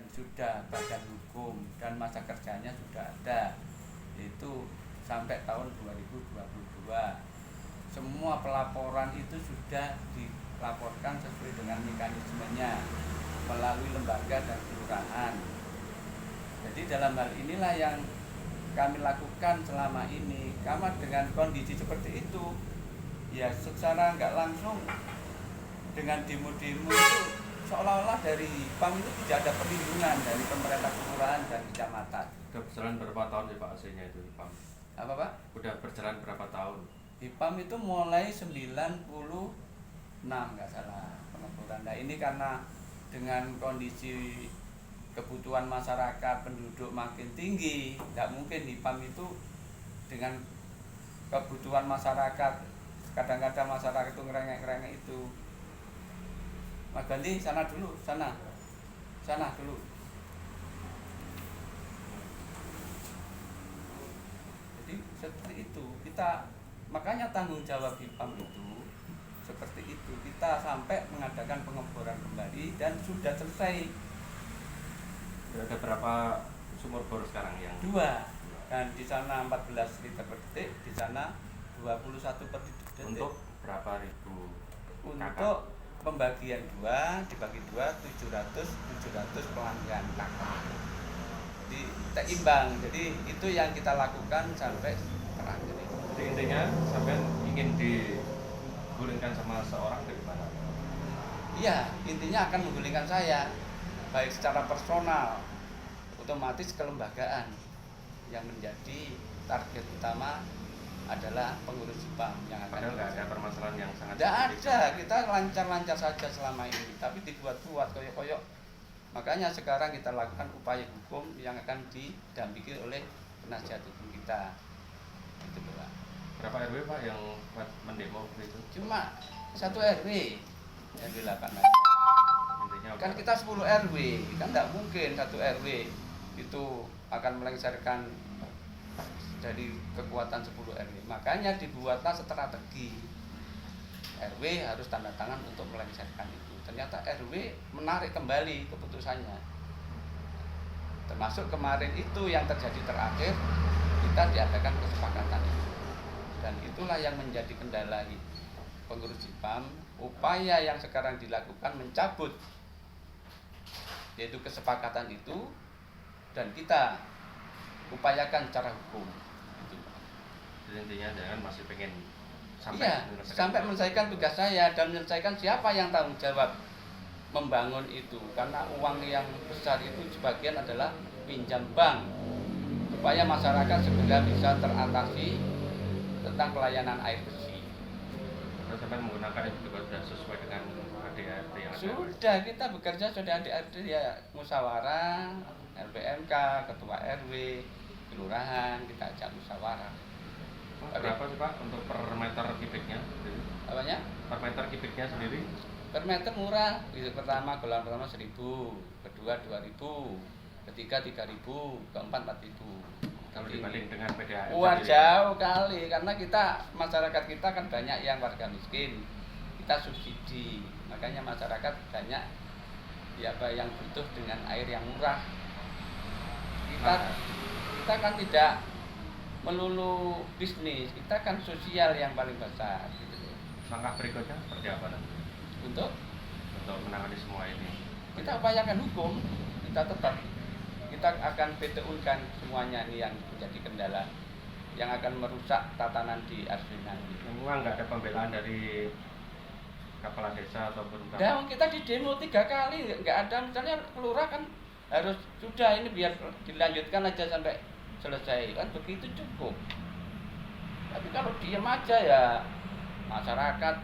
dan sudah badan hukum dan masa kerjanya sudah ada, yaitu sampai tahun 2022. Semua pelaporan itu sudah dilaporkan sesuai dengan mekanismenya melalui lembaga dan kelurahan. Jadi dalam hal inilah yang kami lakukan selama ini. Karena dengan kondisi seperti itu, ya secara nggak langsung dengan demo-demo itu seolah-olah dari PAM itu tidak ada perlindungan dari pemerintah kelurahan dan kecamatan. Sudah berjalan berapa tahun ya Pak AC-nya itu PAM? Apa Pak? Sudah berjalan berapa tahun? PAM itu mulai 96 nggak salah pengeboran. Nah ini karena dengan kondisi kebutuhan masyarakat penduduk makin tinggi, nggak mungkin PAM itu dengan kebutuhan masyarakat, kadang-kadang masyarakat itu ngerengek-ngerengek itu. Mas Bandi sana dulu, sana dulu. Jadi seperti itu kita, makanya tanggung jawab PAM itu seperti itu. Kita sampai mengadakan pengeboran kembali dan sudah selesai. Ada berapa sumur bor sekarang yang? 2, dan di sana 14 liter per detik, di sana 21 per detik. Untuk berapa ribu kakak? Untuk pembagian 2 dibagi 2 700 pelanggan kakak. Jadi seimbang. Jadi itu yang kita lakukan sampai terakhir. Jadi intinya sampai ingin digulingkan sama seorang dari mana? Iya, intinya akan menggulingkan saya, baik secara personal, otomatis kelembagaan yang menjadi target utama adalah pengurus PAM yang akan. Padahal nggak ada permasalahan yang sangat. Tidak ada, kita lancar-lancar saja selama ini, tapi dibuat-buat koyok-koyok. Makanya sekarang kita lakukan upaya hukum yang akan didampingi oleh penasihat hukum kita. Itu Pak. Berapa RW Pak yang mendemo itu? Cuma 1 RW yang dilakukan. Intinya Kan kita 10 RW, kan tidak mungkin 1 RW itu akan melengsarkan dari kekuatan 10 RW. Makanya dibuatlah strategi. RW harus tanda tangan untuk melengsarkan itu. Ternyata RW menarik kembali keputusannya. Termasuk kemarin itu yang terjadi terakhir, kita diadakan kesepakatan itu. Dan itulah yang menjadi kendala pengurus PAM. Upaya yang sekarang dilakukan mencabut yaitu kesepakatan itu, dan kita upayakan secara hukum. Jadi intinya jangan masih pengen sampai menyelesaikan tugas saya dan menyelesaikan siapa yang tanggung jawab membangun itu, karena uang yang besar itu sebagian adalah pinjam bank, supaya masyarakat segera bisa teratasi tentang pelayanan air bersih. Terus sampai menggunakan itu sudah sesuai dengan ADART yang ada? Sudah, kita bekerja sudah ADART ya, musyawarah, LPMK, ketua RW, kelurahan, kita ajak musyawarah. Berapa sih Pak untuk per meter kubiknya? Apanya? Per meter kubiknya sendiri? Per meter murah. Pertama, golongan pertama 1.000, kedua 2.000, ketiga 3.000, keempat 4.000. Kalau dibanding dengan PDAM? Wah, jauh kali, karena kita, masyarakat kita kan banyak yang warga miskin. Kita subsidi, makanya masyarakat banyak yang butuh dengan air yang murah. Kita kan tidak melulu bisnis, kita kan sosial yang paling besar gitu. Langkah berikutnya seperti apa nanti? Untuk menangani semua ini? Kita upayakan hukum, kita akan PTU-kan semuanya ini yang menjadi kendala yang akan merusak tatanan di RW nanti. Memang nggak ada pembelaan dari kepala desa ataupun kita di demo 3 kali nggak ada, misalnya kelurahan kan harus sudah ini biar dilanjutkan aja sampai selesai, kan begitu cukup. Tapi kalau diam aja ya masyarakat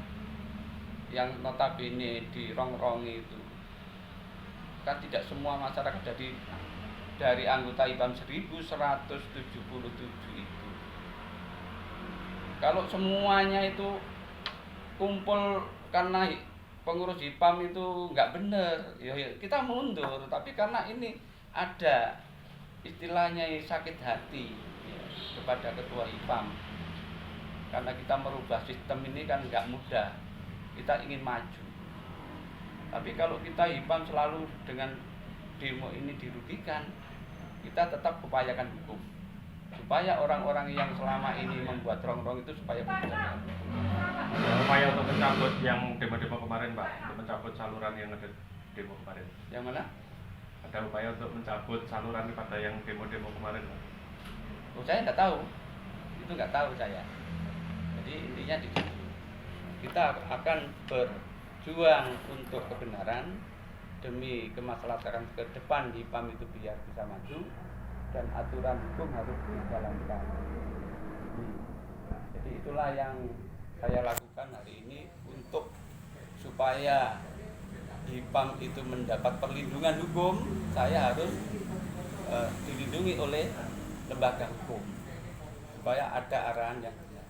yang notabene dirongrongi itu kan tidak semua masyarakat dari anggota IPAM 1177 itu. Kalau semuanya itu kumpul karena pengurus IPAM itu nggak benar, ya kita mundur. Tapi karena ini ada istilahnya sakit hati ya, kepada ketua IPAM, karena kita merubah sistem ini kan nggak mudah, kita ingin maju. Tapi kalau kita IPAM selalu dengan demo ini dirugikan, kita tetap upayakan hukum supaya orang-orang yang selama ini membuat rongrong itu supaya berjalan. Upaya untuk mencabut yang demo-demo kemarin Pak, untuk mencabut saluran yang ada demo kemarin. Yang mana? Ada upaya untuk mencabut saluran pada yang demo-demo kemarin Pak. Oh, saya nggak tahu, itu nggak tahu saya. Jadi intinya di situ kita akan berjuang untuk kebenaran demi kemaslahatan ke depan di PAM itu biar bisa maju dan aturan hukum harus dijalankan. Jadi itulah yang saya lakukan hari ini untuk supaya di PAM itu mendapat perlindungan hukum, saya harus dilindungi oleh lembaga hukum supaya ada arahan yang benar.